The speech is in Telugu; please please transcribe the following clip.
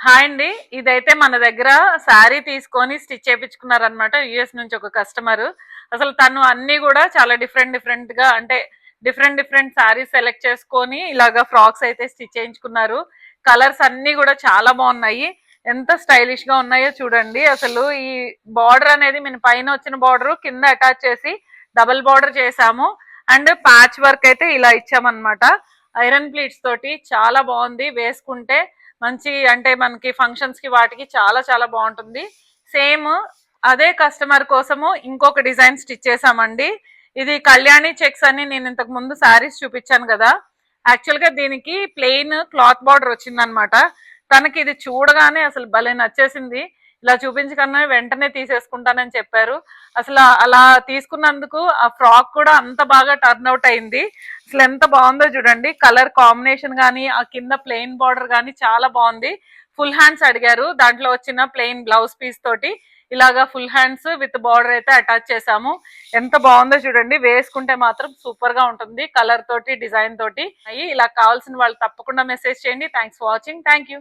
హాయ్ అండి. ఇదైతే మన దగ్గర శారీ తీసుకొని స్టిచ్ చేయించుకున్నారనమాట. యుఎస్ నుంచి ఒక కస్టమర్. అసలు తను అన్ని కూడా చాలా డిఫరెంట్ డిఫరెంట్ గా అంటే డిఫరెంట్ డిఫరెంట్ శారీస్ సెలెక్ట్ చేసుకొని ఇలాగా ఫ్రాక్స్ అయితే స్టిచ్ చేయించుకున్నారు. కలర్స్ అన్ని కూడా చాలా బాగున్నాయి. ఎంత స్టైలిష్ గా ఉన్నాయో చూడండి. అసలు ఈ బార్డర్ అనేది మన పైన వచ్చిన బార్డర్ కింద అటాచ్ చేసి డబుల్ బార్డర్ చేసాము. అండ్ ప్యాచ్ వర్క్ అయితే ఇలా ఇచ్చామన్నమాట. ఐరన్ ప్లీట్స్ తోటి చాలా బాగుంది. వేసుకుంటే మంచి అంటే మనకి ఫంక్షన్స్ కి వాటికి చాలా చాలా బాగుంటుంది. సేమ్ అదే కస్టమర్ కోసము ఇంకొక డిజైన్ స్టిచ్ చేసామండి. ఇది కళ్యాణి చెక్స్ అని నేను ఇంతకు ముందు శారీస్ చూపించాను కదా. యాక్చువల్ గా దీనికి ప్లెయిన్ క్లాత్ బార్డర్ వచ్చిందనమాట. తనకి ఇది చూడగానే అసలు భలే నచ్చేసింది. ఇలా చూపించకన్నా వెంటనే తీసేసుకుంటానని చెప్పారు. అసలు అలా తీసుకున్నందుకు ఆ ఫ్రాక్ కూడా అంత బాగా టర్న్ అవుట్ అయింది. అసలు ఎంత బాగుందో చూడండి. కలర్ కాంబినేషన్ కానీ ఆ కింద ప్లెయిన్ బార్డర్ కానీ చాలా బాగుంది. ఫుల్ హ్యాండ్స్ అడిగారు. దాంట్లో వచ్చిన ప్లెయిన్ బ్లౌజ్ పీస్ తోటి ఇలాగా ఫుల్ హ్యాండ్స్ విత్ బార్డర్ అయితే అటాచ్ చేసాము. ఎంత బాగుందో చూడండి. వేసుకుంటే మాత్రం సూపర్ గా ఉంటుంది. కలర్ తోటి డిజైన్ తోటి ఇలా కావాల్సిన వాళ్ళు తప్పకుండా మెసేజ్ చేయండి. Thanks for watching. Thank you.